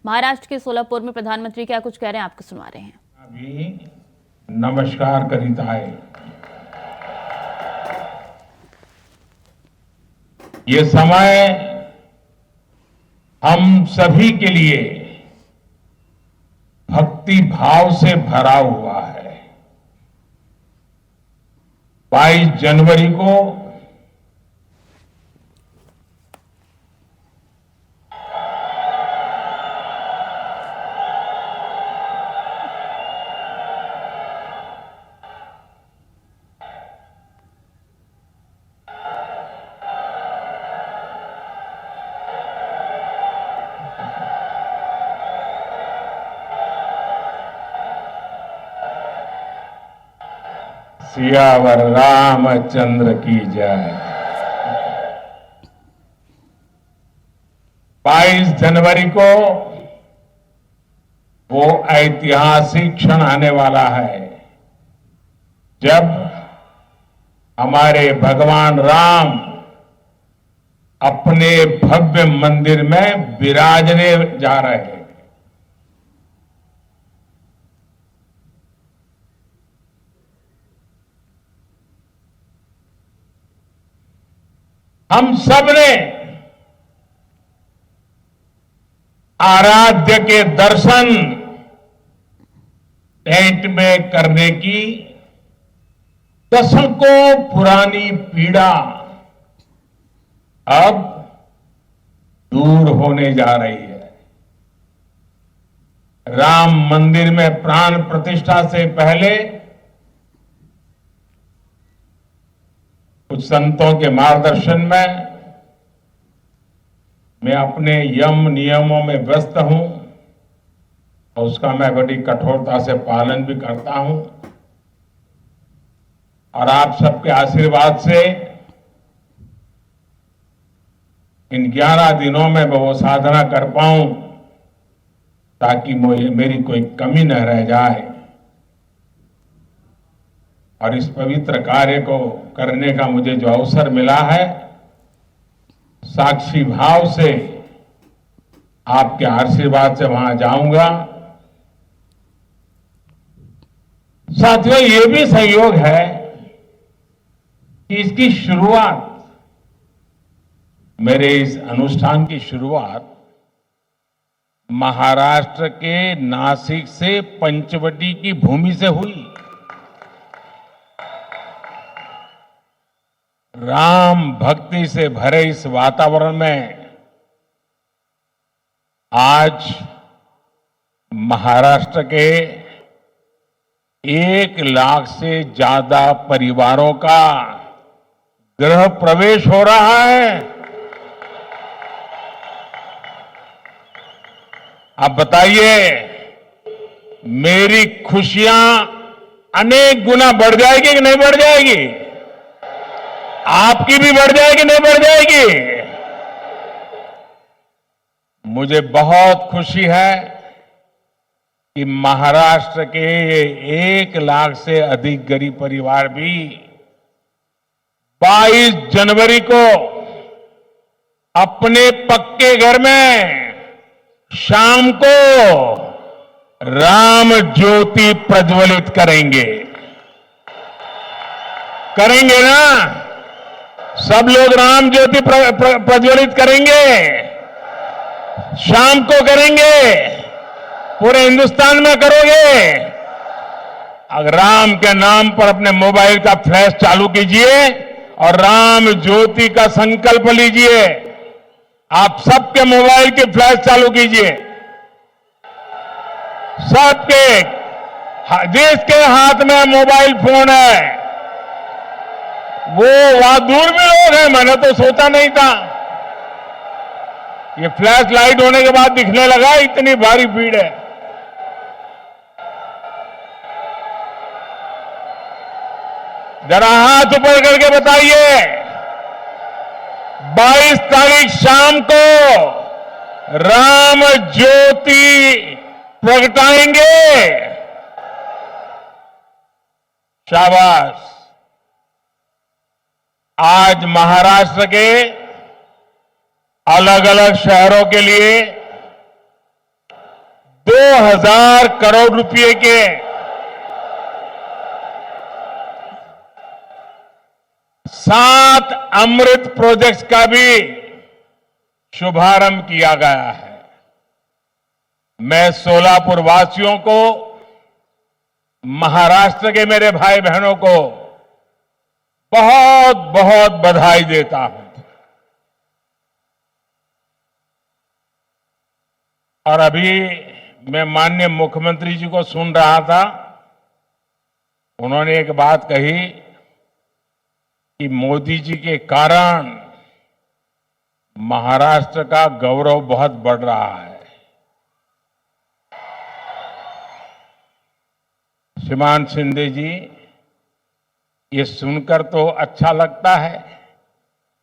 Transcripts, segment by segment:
महाराष्ट्र के सोलापुर में प्रधानमंत्री क्या कुछ कह रहे हैं, आपको सुनवा रहे हैं। अभी नमस्कार करीत आहे। ये समय हम सभी के लिए भक्ति भाव से भरा हुआ है। 22 जनवरी को सियावर रामचंद्र की जय। 22 जनवरी को वो ऐतिहासिक क्षण आने वाला है जब हमारे भगवान राम अपने भव्य मंदिर में विराजने जा रहे हैं। हम सब ने आराध्य के दर्शन टेंट में करने की दशकों पुरानी पीड़ा अब दूर होने जा रही है। राम मंदिर में प्राण प्रतिष्ठा से पहले कुछ संतों के मार्गदर्शन में मैं अपने यम नियमों में व्यस्त हूं और उसका मैं बड़ी कठोरता से पालन भी करता हूं और आप सबके आशीर्वाद से इन 11 दिनों में मैं वो साधना कर पाऊं ताकि मेरी कोई कमी न रह जाए और इस पवित्र कार्य को करने का मुझे जो अवसर मिला है, साक्षी भाव से आपके आशीर्वाद से वहां जाऊंगा। साथियों, ये भी संयोग है कि इसकी शुरुआत, मेरे इस अनुष्ठान की शुरुआत महाराष्ट्र के नासिक से पंचवटी की भूमि से हुई। राम भक्ति से भरे इस वातावरण में आज महाराष्ट्र के 1 लाख से ज्यादा परिवारों का गृह प्रवेश हो रहा है। आप बताइए, मेरी खुशियां अनेक गुना बढ़ जाएगी कि नहीं बढ़ जाएगी? आपकी भी बढ़ जाएगी, नहीं बढ़ जाएगी? मुझे बहुत खुशी है कि महाराष्ट्र के 1 लाख से अधिक गरीब परिवार भी 22 जनवरी को अपने पक्के घर में शाम को राम ज्योति प्रज्वलित करेंगे। करेंगे ना? सब लोग राम ज्योति प्रज्वलित करेंगे, शाम को करेंगे, पूरे हिंदुस्तान में करोगे। अगर राम के नाम पर अपने मोबाइल का फ्लैश चालू कीजिए और राम ज्योति का संकल्प लीजिए। आप सबके मोबाइल की फ्लैश चालू कीजिए, सबके, जिसके हाथ में मोबाइल फोन है वो वहां दूर भी लोग हैं, मैंने तो सोचा नहीं था। ये फ्लैश लाइट होने के बाद दिखने लगा, इतनी भारी भीड़ है। जरा हाथ ऊपर करके बताइए, 22 तारीख शाम को राम ज्योति प्रगटाएंगे। शाबाश। आज महाराष्ट्र के अलग अलग शहरों के लिए 2000 करोड़ रुपए के सात अमृत प्रोजेक्ट्स का भी शुभारंभ किया गया है। मैं सोलापुर वासियों को, महाराष्ट्र के मेरे भाई बहनों को बहुत बहुत बधाई देता हूं। और अभी मैं माननीय मुख्यमंत्री जी को सुन रहा था, उन्होंने एक बात कही कि मोदी जी के कारण महाराष्ट्र का गौरव बहुत बढ़ रहा है। श्रीमान शिंदे जी, ये सुनकर तो अच्छा लगता है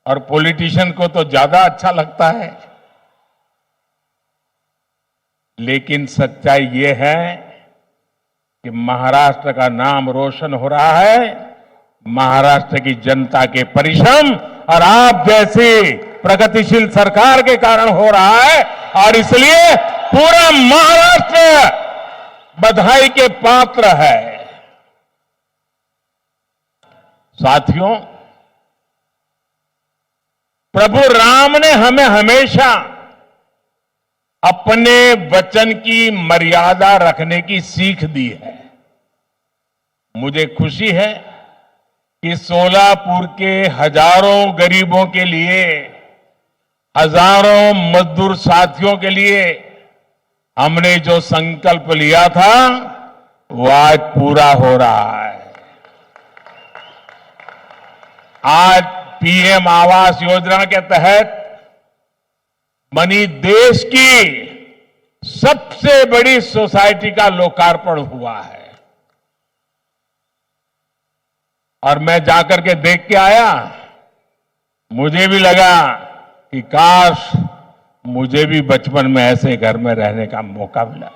और पॉलिटिशियन को तो ज्यादा अच्छा लगता है, लेकिन सच्चाई ये है कि महाराष्ट्र का नाम रोशन हो रहा है महाराष्ट्र की जनता के परिश्रम और आप जैसी प्रगतिशील सरकार के कारण हो रहा है। और इसलिए पूरा महाराष्ट्र बधाई के पात्र है। साथियों, प्रभु राम ने हमें हमेशा अपने वचन की मर्यादा रखने की सीख दी है। मुझे खुशी है कि सोलापुर के हजारों गरीबों के लिए, हजारों मजदूर साथियों के लिए हमने जो संकल्प लिया था वो आज पूरा हो रहा है। आज पीएम आवास योजना के तहत बनी देश की सबसे बड़ी सोसाइटी का लोकार्पण हुआ है। और मैं जाकर के देख के आया, मुझे भी लगा कि काश मुझे भी बचपन में ऐसे घर में रहने का मौका मिला।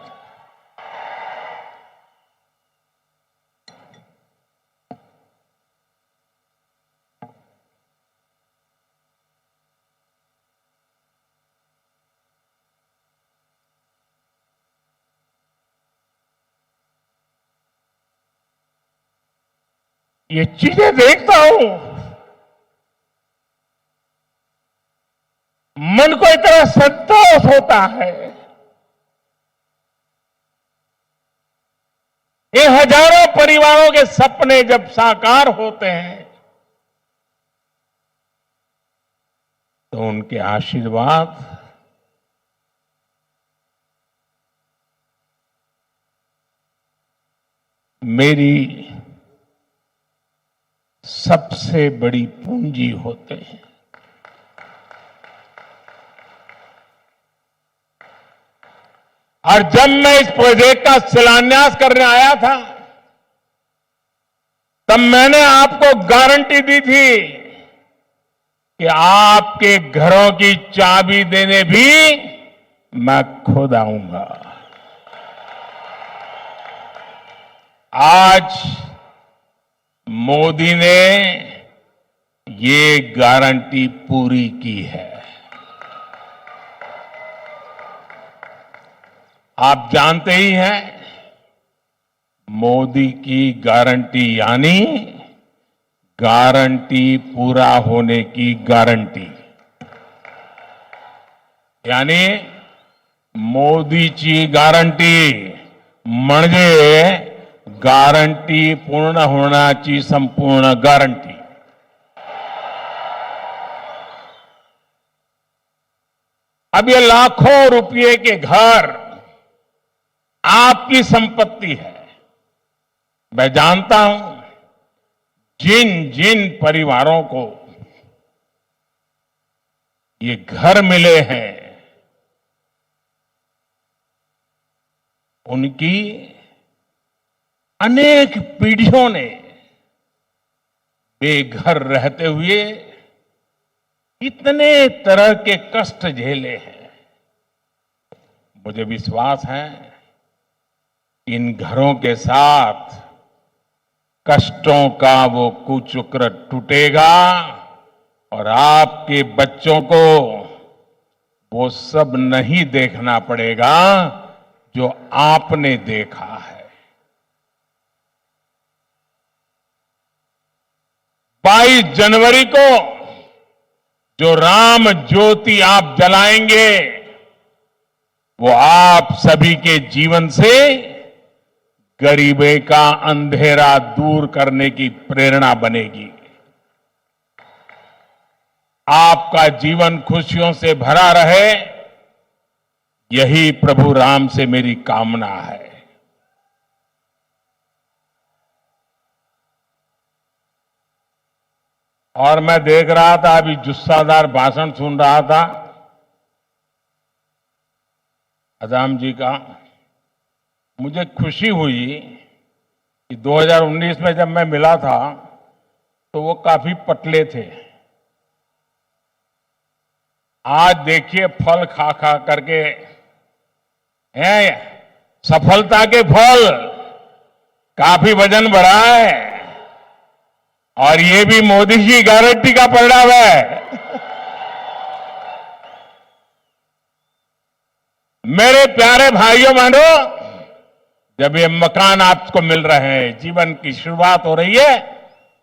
ये चीजें देखता हूं, मन को इतना संतोष होता है। ये हजारों परिवारों के सपने जब साकार होते हैं तो उनके आशीर्वाद मेरी सबसे बड़ी पूंजी होते हैं। और जब मैं इस प्रोजेक्ट का शिलान्यास करने आया था, तब मैंने आपको गारंटी दी थी कि आपके घरों की चाबी देने भी मैं खुद आऊंगा। आज मोदी ने ये गारंटी पूरी की है। आप जानते ही हैं, मोदी की गारंटी यानी गारंटी पूरा होने की गारंटी। यानी मोदीची गारंटी म्हणजे गारंटी पूर्ण होण्याची संपूर्ण गारंटी। अब ये लाखों रुपए के घर आपकी संपत्ति है। मैं जानता हूं जिन जिन परिवारों को ये घर मिले हैं, उनकी अनेक पीढ़ियों ने बेघर रहते हुए इतने तरह के कष्ट झेले हैं। मुझे विश्वास है इन घरों के साथ कष्टों का वो कुचक्र टूटेगा और आपके बच्चों को वो सब नहीं देखना पड़ेगा जो आपने देखा है। 22 जनवरी को जो राम ज्योति आप जलाएंगे, वो आप सभी के जीवन से गरीबी का अंधेरा दूर करने की प्रेरणा बनेगी। आपका जीवन खुशियों से भरा रहे, यही प्रभु राम से मेरी कामना है। और मैं देख रहा था, अभी जुस्सादार भाषण सुन रहा था अदाम जी का। मुझे खुशी हुई कि 2019 में जब मैं मिला था तो वो काफी पतले थे। आज देखिए फल खा खा करके हैं, सफलता के फल, काफी वजन बढ़ा है। और ये भी मोदी जी गारंटी का परिणाम है। मेरे प्यारे भाइयों बहनों, जब ये मकान आपको मिल रहे हैं, जीवन की शुरुआत हो रही है,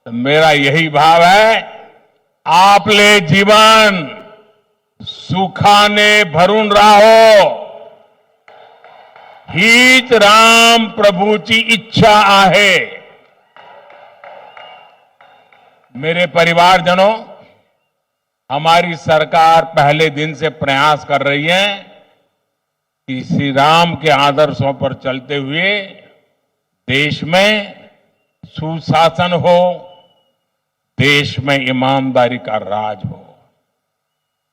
तो मेरा यही भाव है, आपले जीवन सुखाने भरून राहो, हीच राम प्रभूची इच्छा आहे। मेरे परिवारजनों, हमारी सरकार पहले दिन से प्रयास कर रही है कि श्री राम के आदर्शों पर चलते हुए देश में सुशासन हो, देश में ईमानदारी का राज हो।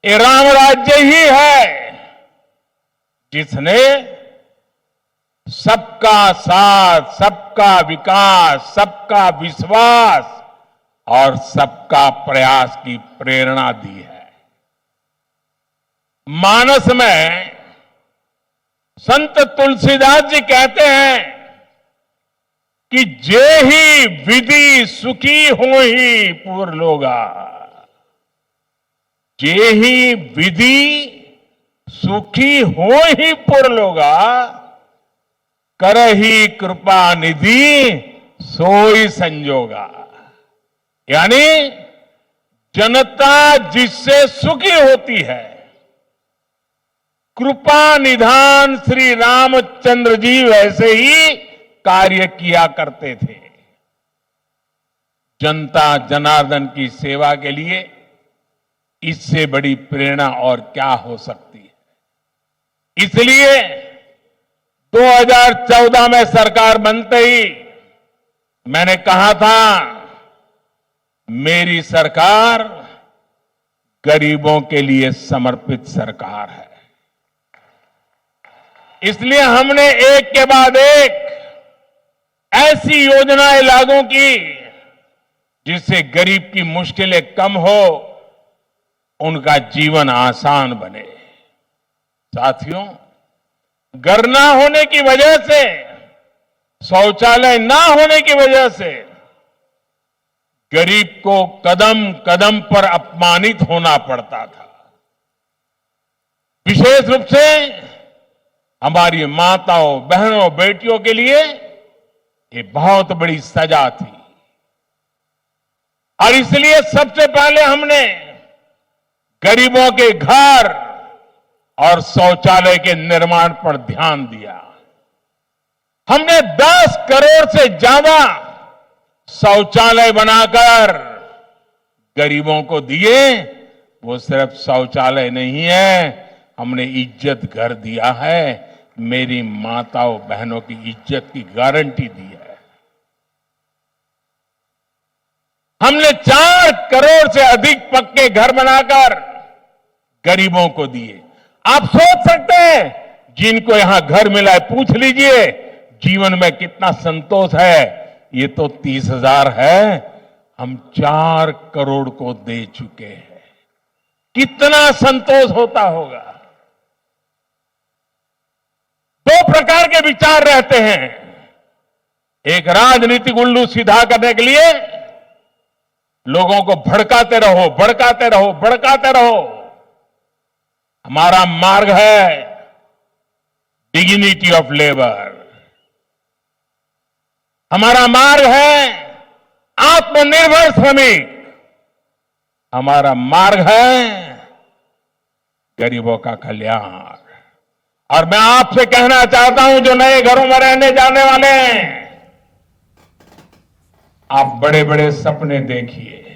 ये राम राज्य ही है जिसने सबका साथ, सबका विकास, सबका विश्वास और सबका प्रयास की प्रेरणा दी है। मानस में संत तुलसीदास जी कहते हैं कि जे ही विधि सुखी हो ही पूर लोगा, जे ही विधि सुखी हो ही पुर लोगा, करही कृपा निधि सोई संजोगा। यानी जनता जिससे सुखी होती है, कृपा निधान श्री रामचंद्र जी वैसे ही कार्य किया करते थे। जनता जनार्दन की सेवा के लिए इससे बड़ी प्रेरणा और क्या हो सकती है। इसलिए 2014 में सरकार बनते ही मैंने कहा था, मेरी सरकार गरीबों के लिए समर्पित सरकार है। इसलिए हमने एक के बाद एक ऐसी योजनाएं लागू की जिससे गरीब की मुश्किलें कम हो, उनका जीवन आसान बने। साथियों, घर ना होने की वजह से, शौचालय ना होने की वजह से गरीब को कदम कदम पर अपमानित होना पड़ता था। विशेष रूप से हमारी माताओं, बहनों, बेटियों के लिए ये बहुत बड़ी सजा थी। और इसलिए सबसे पहले हमने गरीबों के घर और शौचालय के निर्माण पर ध्यान दिया। हमने 10 करोड़ से ज्यादा शौचालय बनाकर गरीबों को दिए। वो सिर्फ शौचालय नहीं है, हमने इज्जत घर दिया है, मेरी माताओं बहनों की इज्जत की गारंटी दी है। हमने 4 करोड़ से अधिक पक्के घर बनाकर गरीबों को दिए। आप सोच सकते हैं, जिनको यहां घर मिला है, पूछ लीजिए जीवन में कितना संतोष है। ये तो 30,000 है, हम 4 करोड़ को दे चुके हैं। कितना संतोष होता होगा। 2 प्रकार के विचार रहते हैं। एक, राजनीतिक उल्लू सीधा करने के लिए लोगों को भड़काते रहो, भड़काते रहो, भड़काते रहो। हमारा मार्ग है डिग्निटी ऑफ लेबर। हमारा मार्ग है आत्मनिर्भर श्रमिक। हमारा मार्ग है गरीबों का कल्याण। और मैं आपसे कहना चाहता हूं, जो नए घरों में रहने जाने वाले हैं, आप बड़े बड़े सपने देखिए।